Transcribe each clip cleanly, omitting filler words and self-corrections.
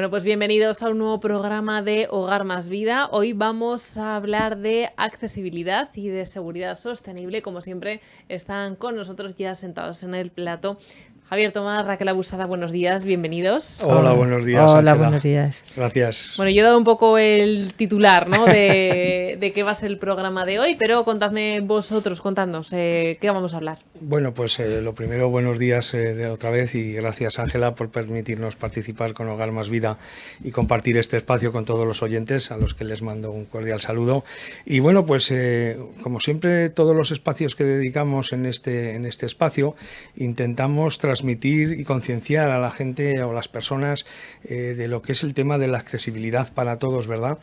Bueno, pues bienvenidos a un nuevo programa de Hogar Más Vida. Hoy vamos a hablar de accesibilidad y de seguridad sostenible. Como siempre, están con nosotros ya sentados en el plato Javier Tomás, Raquel Abusada, buenos días, bienvenidos. Hola, buenos días, Hola, Ángela. buenos días. Gracias. Bueno, yo he dado un poco el titular, ¿no? de qué va a ser el programa de hoy, pero contadme vosotros, contadnos, ¿qué vamos a hablar? Bueno, pues lo primero, buenos días de otra vez y gracias, Ángela, por permitirnos participar con Hogar Más Vida y compartir este espacio con todos los oyentes, a los que les mando un cordial saludo. Y bueno, pues como siempre, todos los espacios que dedicamos en este espacio, intentamos transmitir y concienciar a la gente o a las personas de lo que es el tema de la accesibilidad para todos, ¿verdad?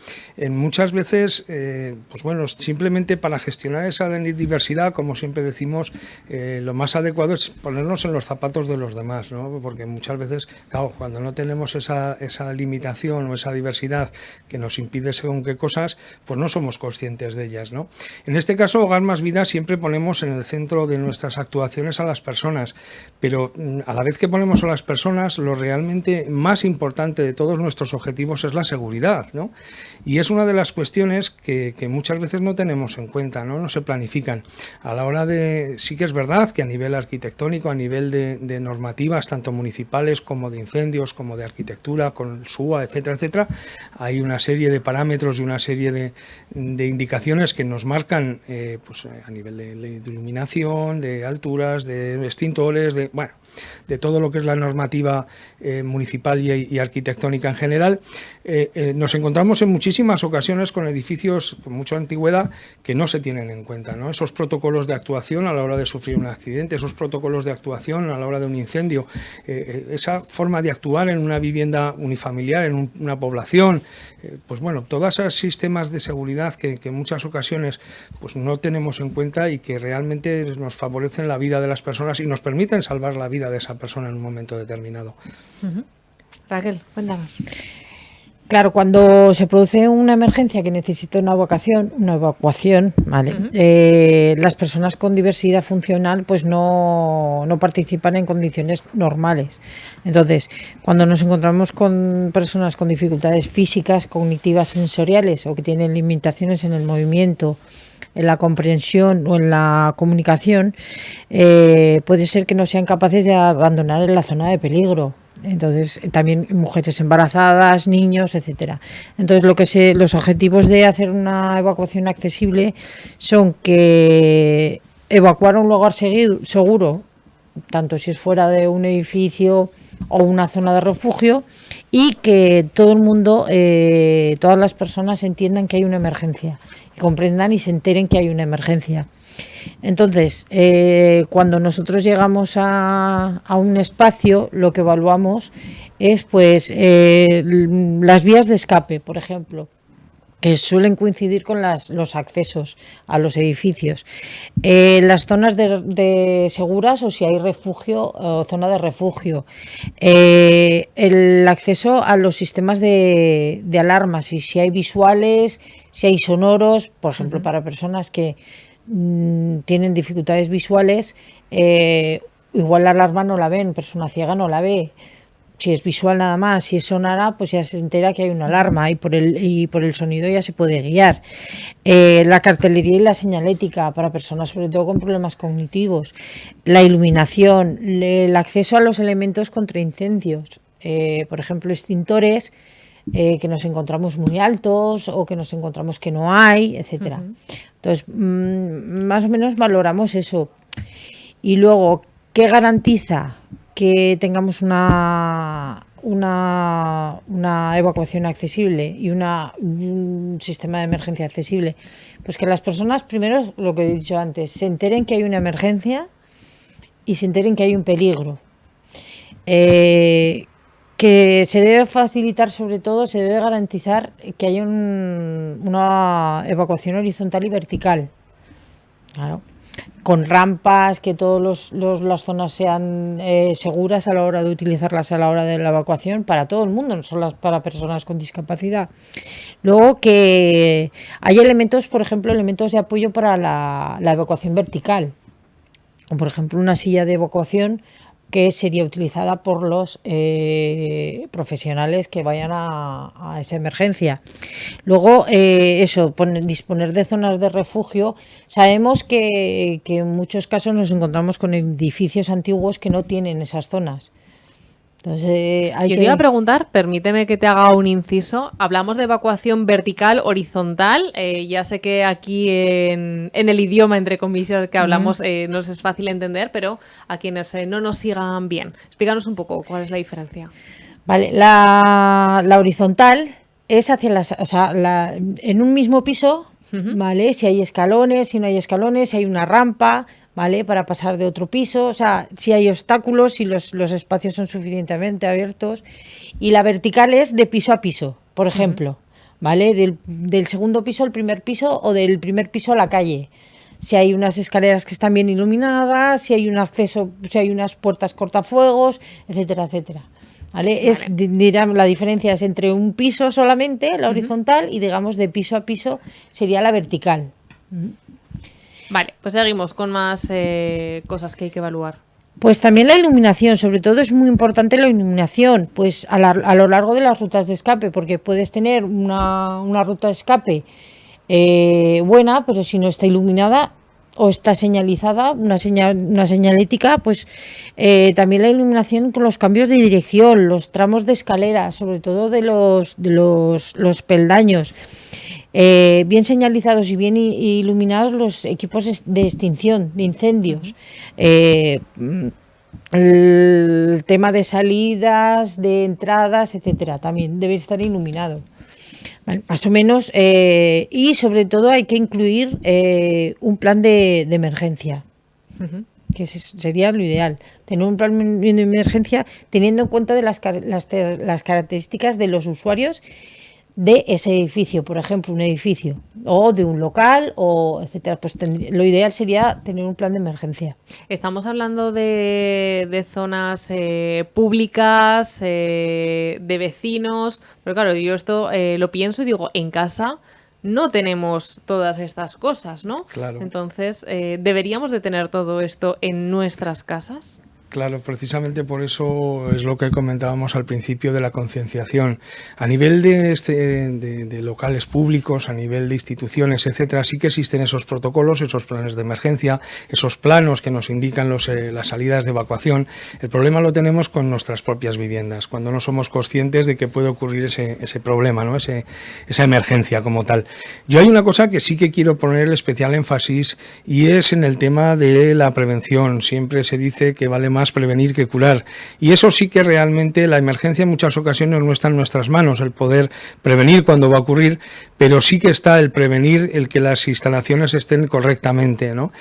Muchas veces, pues bueno, simplemente para gestionar esa diversidad, como siempre decimos, lo más adecuado es ponernos en los zapatos de los demás, ¿no? Porque muchas veces, claro, cuando no tenemos esa limitación o esa diversidad que nos impide según qué cosas, pues no somos conscientes de ellas, ¿no? En este caso, Hogar Más Vida siempre ponemos en el centro de nuestras actuaciones a las personas, pero a la vez que ponemos a las personas, lo realmente más importante de todos nuestros objetivos es la seguridad, ¿no? Y es una de las cuestiones que muchas veces no tenemos en cuenta, ¿no? No se planifican. A la hora de, sí que es verdad que a nivel arquitectónico, a nivel de normativas, tanto municipales como de incendios, como de arquitectura, con el SUA, etcétera, etcétera, hay una serie de parámetros y una serie de indicaciones que nos marcan pues a nivel de iluminación, de alturas, de extintores, de todo lo que es la normativa municipal y arquitectónica en general. Nos encontramos en muchísimas ocasiones con edificios con mucha antigüedad que no se tienen en cuenta, ¿no? Esos protocolos de actuación a la hora de sufrir un accidente, esos protocolos de actuación a la hora de un incendio, esa forma de actuar en una vivienda unifamiliar, en una población, pues bueno, todos esos sistemas de seguridad que en muchas ocasiones pues no tenemos en cuenta y que realmente nos favorecen la vida de las personas y nos permiten salvar la vida de esa persona en un momento determinado. Raquel, cuéntanos. Claro, cuando se produce una emergencia que necesita una evacuación, ¿vale? Las personas con diversidad funcional pues no participan en condiciones normales. Entonces, cuando nos encontramos con personas con dificultades físicas, cognitivas, sensoriales o que tienen limitaciones en el movimiento, en la comprensión o en la comunicación, puede ser que no sean capaces de abandonar la zona de peligro. Entonces, también mujeres embarazadas, niños, etcétera. Entonces, los objetivos de hacer una evacuación accesible son que evacuar a un lugar seguro, tanto si es fuera de un edificio o una zona de refugio, y que todo el mundo, todas las personas entiendan que hay una emergencia, y comprendan y se enteren que hay una emergencia. Entonces, cuando nosotros llegamos a un espacio, lo que evaluamos es pues las vías de escape, por ejemplo, que suelen coincidir con los accesos a los edificios, las zonas de seguras o si hay refugio o zona de refugio, el acceso a los sistemas de alarmas y si hay visuales, si hay sonoros, por ejemplo, para personas que tienen dificultades visuales, igual la alarma no la ven, persona ciega no la ve. Si es visual nada más, si es sonora, pues ya se entera que hay una alarma y por el sonido ya se puede guiar. La cartelería y la señalética para personas sobre todo con problemas cognitivos, la iluminación, el acceso a los elementos contra incendios, por ejemplo, extintores que nos encontramos muy altos o que nos encontramos que no hay, etcétera. Entonces, más o menos valoramos eso. Y luego, ¿qué garantiza que tengamos una evacuación accesible y un sistema de emergencia accesible? Pues que las personas, primero, lo que he dicho antes, se enteren que hay una emergencia y se enteren que hay un peligro. Que se debe facilitar, sobre todo, se debe garantizar que haya una evacuación horizontal y vertical. Claro. Con rampas, que todas las zonas sean seguras a la hora de utilizarlas a la hora de la evacuación para todo el mundo, no solo para personas con discapacidad. Luego que hay elementos, por ejemplo, elementos de apoyo para la evacuación vertical. Por ejemplo, una silla de evacuación que sería utilizada por los profesionales que vayan a esa emergencia. Luego, disponer de zonas de refugio. Sabemos que en muchos casos nos encontramos con edificios antiguos que no tienen esas zonas. Entonces, Yo te iba a preguntar, permíteme que te haga un inciso. Hablamos de evacuación vertical, horizontal. Ya sé que aquí en el idioma, entre comillas, que hablamos nos es fácil entender, pero a quienes no nos sigan bien, explícanos un poco cuál es la diferencia. Vale, la horizontal es hacia en un mismo piso, ¿vale? Si hay escalones, si no hay escalones, si hay una rampa, ¿vale? Para pasar de otro piso, o sea, si hay obstáculos, si los espacios son suficientemente abiertos. Y la vertical es de piso a piso, por ejemplo, ¿vale? Del segundo piso al primer piso o del primer piso a la calle. Si hay unas escaleras que están bien iluminadas, si hay un acceso, si hay unas puertas cortafuegos, etcétera, etcétera. ¿Vale? La diferencia es entre un piso solamente, la horizontal, y digamos de piso a piso sería la vertical. Vale, pues seguimos con más cosas que hay que evaluar. Pues también la iluminación, sobre todo es muy importante la iluminación, pues a lo largo de las rutas de escape, porque puedes tener una ruta de escape buena, pero si no está iluminada o está señalizada, una señalética, pues también la iluminación con los cambios de dirección, los tramos de escalera, sobre todo de los peldaños. Bien señalizados y bien iluminados los equipos de extinción de incendios. El tema de salidas, de entradas, etcétera, también debe estar iluminado. Vale, más o menos, y sobre todo hay que incluir un plan de emergencia, que sería lo ideal, tener un plan de emergencia teniendo en cuenta de las características de los usuarios de ese edificio, por ejemplo, un edificio o de un local o etcétera. Pues lo ideal sería tener un plan de emergencia. Estamos hablando de zonas públicas, de vecinos, pero claro, yo esto lo pienso y digo, en casa no tenemos todas estas cosas, ¿no? Claro. Entonces, ¿deberíamos de tener todo esto en nuestras casas? Claro, precisamente por eso es lo que comentábamos al principio de la concienciación. A nivel de locales públicos, a nivel de instituciones, etcétera, sí que existen esos protocolos, esos planes de emergencia, esos planos que nos indican las salidas de evacuación. El problema lo tenemos con nuestras propias viviendas, cuando no somos conscientes de que puede ocurrir ese problema, ¿no? Esa emergencia como tal. Yo hay una cosa que sí que quiero poner especial énfasis y es en el tema de la prevención. Siempre se dice que vale más prevenir que curar, y eso sí que realmente la emergencia en muchas ocasiones no está en nuestras manos, el poder prevenir cuando va a ocurrir, pero sí que está el prevenir el que las instalaciones estén correctamente, ¿no?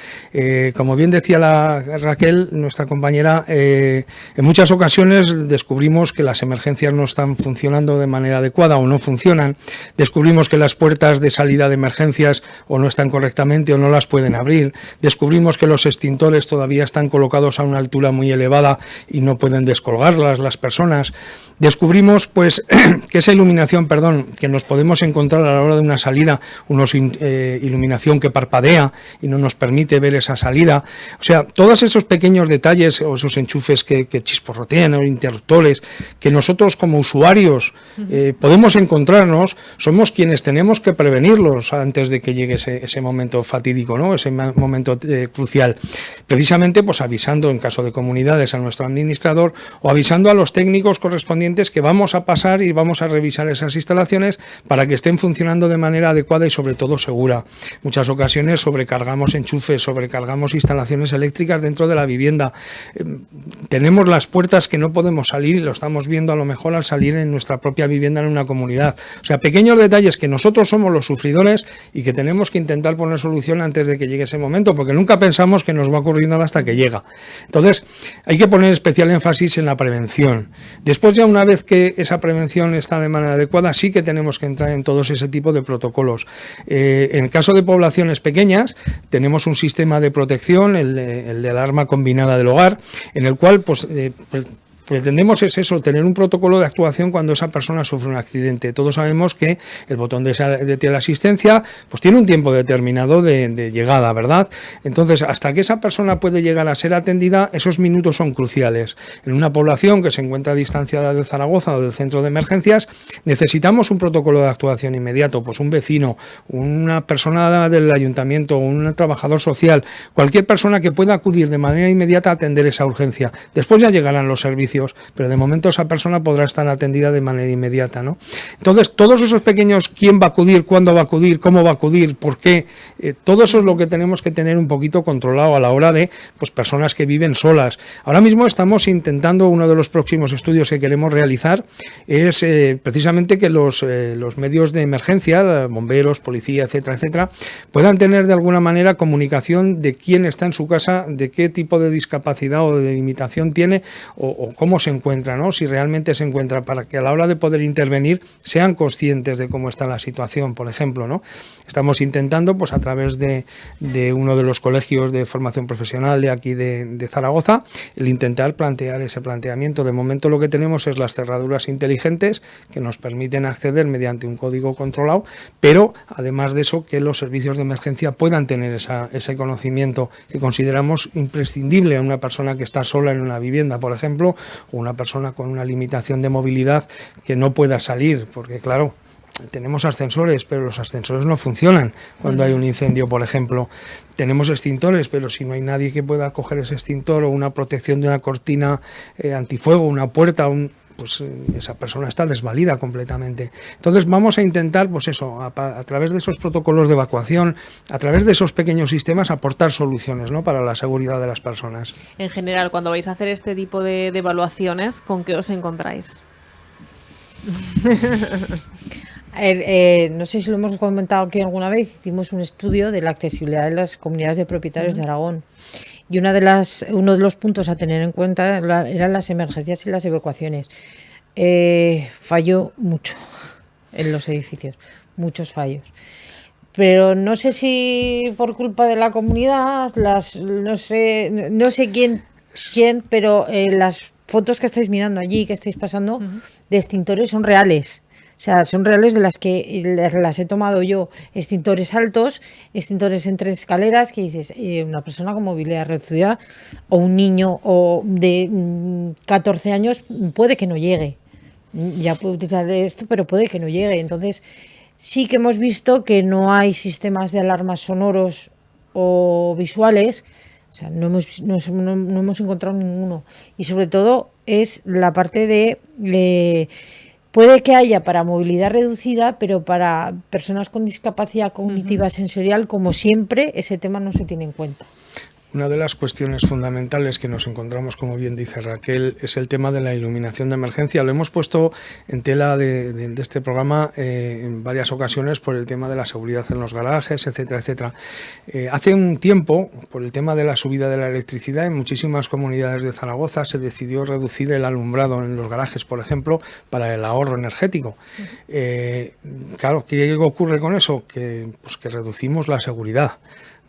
Como bien decía Raquel, nuestra compañera, en muchas ocasiones descubrimos que las emergencias no están funcionando de manera adecuada o no funcionan, descubrimos que las puertas de salida de emergencias o no están correctamente o no las pueden abrir, descubrimos que los extintores todavía están colocados a una altura muy elevada y no pueden descolgarlas las personas. Descubrimos pues que esa iluminación, que nos podemos encontrar a la hora de una salida, iluminación que parpadea y no nos permite ver esa salida. O sea, todos esos pequeños detalles o esos enchufes que chisporrotean o interruptores que nosotros como usuarios podemos encontrarnos, somos quienes tenemos que prevenirlos antes de que llegue ese momento fatídico, ¿no? Ese momento crucial. Precisamente pues avisando en caso de comunidades a nuestro administrador o avisando a los técnicos correspondientes que vamos a pasar y vamos a revisar esas instalaciones para que estén funcionando de manera adecuada y sobre todo segura. Muchas ocasiones sobrecargamos enchufes, sobrecargamos instalaciones eléctricas dentro de la vivienda. Tenemos las puertas que no podemos salir y lo estamos viendo a lo mejor al salir en nuestra propia vivienda en una comunidad. O sea, pequeños detalles que nosotros somos los sufridores y que tenemos que intentar poner solución antes de que llegue ese momento, porque nunca pensamos que nos va a ocurrir nada hasta que llega. Entonces, hay que poner especial énfasis en la prevención. Después, ya una vez que esa prevención está de manera adecuada, sí que tenemos que entrar en todos ese tipo de protocolos. En el caso de poblaciones pequeñas, tenemos un sistema de protección, el de alarma combinada del hogar, en el cual pretendemos es eso, tener un protocolo de actuación cuando esa persona sufre un accidente. Todos sabemos que el botón de teleasistencia pues tiene un tiempo determinado de llegada, ¿verdad? Entonces, hasta que esa persona puede llegar a ser atendida, esos minutos son cruciales. En una población que se encuentra distanciada de Zaragoza o del centro de emergencias, necesitamos un protocolo de actuación inmediato, pues un vecino, una persona del ayuntamiento, un trabajador social, cualquier persona que pueda acudir de manera inmediata a atender esa urgencia. Después ya llegarán los servicios, pero de momento esa persona podrá estar atendida de manera inmediata, ¿no? Entonces, todos esos pequeños, quién va a acudir, cuándo va a acudir, cómo va a acudir, por qué, todo eso es lo que tenemos que tener un poquito controlado a la hora de pues, personas que viven solas. Ahora mismo estamos intentando, uno de los próximos estudios que queremos realizar es precisamente que los medios de emergencia, bomberos, policía, etcétera, etcétera, puedan tener de alguna manera comunicación de quién está en su casa, de qué tipo de discapacidad o de limitación tiene o cómo se encuentra, ¿no? Si realmente se encuentra, para que a la hora de poder intervenir sean conscientes de cómo está la situación, por ejemplo, ¿no? Estamos intentando, pues a través de uno de los colegios de formación profesional de aquí de Zaragoza, el intentar plantear ese planteamiento. De momento lo que tenemos es las cerraduras inteligentes que nos permiten acceder mediante un código controlado, pero además de eso que los servicios de emergencia puedan tener ese conocimiento que consideramos imprescindible a una persona que está sola en una vivienda, por ejemplo, o una persona con una limitación de movilidad que no pueda salir, porque claro, tenemos ascensores, pero los ascensores no funcionan cuando hay un incendio, por ejemplo. Tenemos extintores, pero si no hay nadie que pueda coger ese extintor o una protección de una cortina antifuego, una puerta, pues esa persona está desvalida completamente. Entonces vamos a intentar, pues eso, a través de esos protocolos de evacuación, a través de esos pequeños sistemas, aportar soluciones, ¿no?, para la seguridad de las personas. En general, cuando vais a hacer este tipo de evaluaciones, ¿con qué os encontráis? No sé si lo hemos comentado aquí alguna vez, hicimos un estudio de la accesibilidad de las comunidades de propietarios de Aragón. Y uno de los puntos a tener en cuenta eran las emergencias y las evacuaciones. Falló mucho en los edificios, muchos fallos. Pero no sé si por culpa de la comunidad, no sé quién, pero las fotos que estáis mirando allí, que estáis pasando, de extintores son reales. O sea, son reales de las que las he tomado yo. Extintores altos, extintores entre escaleras, que dices, una persona con movilidad reducida o un niño o de 14 años puede que no llegue. Ya puede utilizar esto, pero puede que no llegue. Entonces, sí que hemos visto que no hay sistemas de alarmas sonoros o visuales. O sea, no hemos encontrado ninguno. Y sobre todo es la parte de... puede que haya para movilidad reducida, pero para personas con discapacidad cognitiva sensorial, como siempre, ese tema no se tiene en cuenta. Una de las cuestiones fundamentales que nos encontramos, como bien dice Raquel, es el tema de la iluminación de emergencia. Lo hemos puesto en tela de este programa en varias ocasiones por el tema de la seguridad en los garajes, etcétera, etcétera. Hace un tiempo, por el tema de la subida de la electricidad, en muchísimas comunidades de Zaragoza se decidió reducir el alumbrado en los garajes, por ejemplo, para el ahorro energético. Claro, ¿qué ocurre con eso? Que reducimos la seguridad.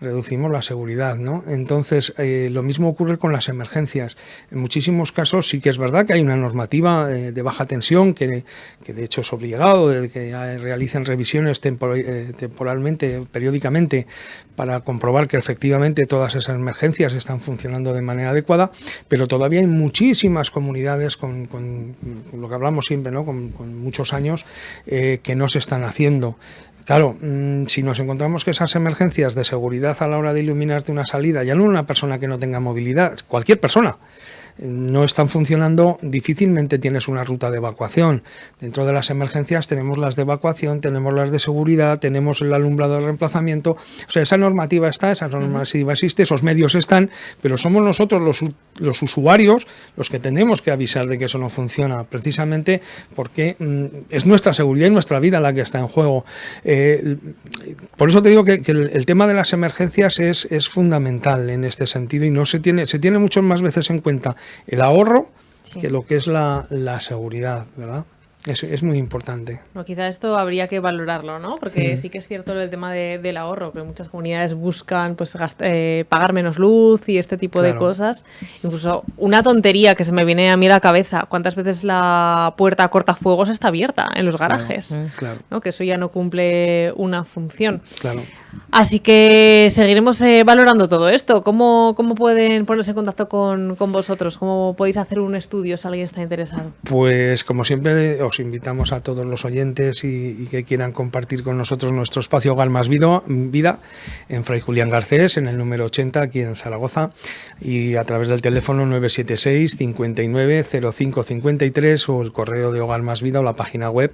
¿No? Entonces, lo mismo ocurre con las emergencias. En muchísimos casos sí que es verdad que hay una normativa de baja tensión que de hecho es obligado de que realicen revisiones temporalmente, periódicamente, para comprobar que efectivamente todas esas emergencias están funcionando de manera adecuada, pero todavía hay muchísimas comunidades con lo que hablamos siempre, ¿no?, con muchos años que no se están haciendo. Claro, si nos encontramos que esas emergencias de seguridad a la hora de iluminarte una salida, ya no una persona que no tenga movilidad, cualquier persona, no están funcionando, difícilmente tienes una ruta de evacuación. Dentro de las emergencias tenemos las de evacuación, tenemos las de seguridad, tenemos el alumbrado de reemplazamiento. O sea, esa normativa está, esa normativa existe, esos medios están, pero somos nosotros los usuarios los que tenemos que avisar de que eso no funciona, precisamente porque es nuestra seguridad y nuestra vida la que está en juego. Por eso te digo que el tema de las emergencias es fundamental en este sentido y no se tiene muchas más veces en cuenta el ahorro que lo que es la seguridad, ¿verdad? Es muy importante. No, quizá esto habría que valorarlo, ¿no? Porque sí que es cierto el tema del ahorro, que muchas comunidades buscan pues pagar menos luz y este tipo de cosas. Incluso una tontería que se me viene a mí a la cabeza, ¿cuántas veces la puerta cortafuegos está abierta en los garajes? Claro. ¿No? Que eso ya no cumple una función. Claro. Así que seguiremos valorando todo esto. ¿Cómo pueden ponerse en contacto con vosotros? ¿Cómo podéis hacer un estudio si alguien está interesado? Pues como siempre os invitamos a todos los oyentes y que quieran compartir con nosotros nuestro espacio Hogar Más Vida en Fray Julián Garcés, en el número 80 aquí en Zaragoza, y a través del teléfono 976 59 05 53 o el correo de Hogar Más Vida o la página web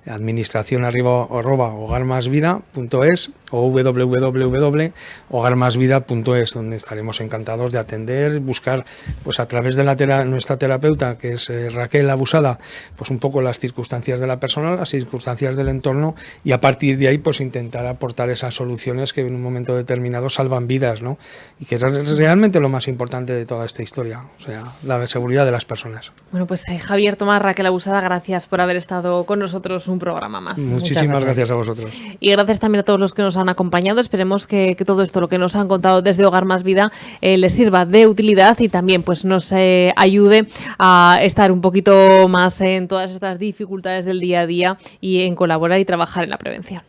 administración@hogarmasvida.es o www.hogarmasvida.es, donde estaremos encantados de atender, buscar pues a través de nuestra terapeuta, que es Raquel Abusada, pues un poco las circunstancias de la persona, las circunstancias del entorno, y a partir de ahí pues intentar aportar esas soluciones que en un momento determinado salvan vidas, ¿no? Y que es realmente lo más importante de toda esta historia, o sea, la seguridad de las personas. Bueno, pues Javier, Tomás, Raquel Abusada, gracias por haber estado con nosotros un programa más. Muchísimas gracias a vosotros. Y gracias también a todos los que nos han acompañado. Esperemos que todo esto, lo que nos han contado desde Hogar Más Vida, les sirva de utilidad y también pues nos ayude a estar un poquito más en todas estas dificultades del día a día y en colaborar y trabajar en la prevención.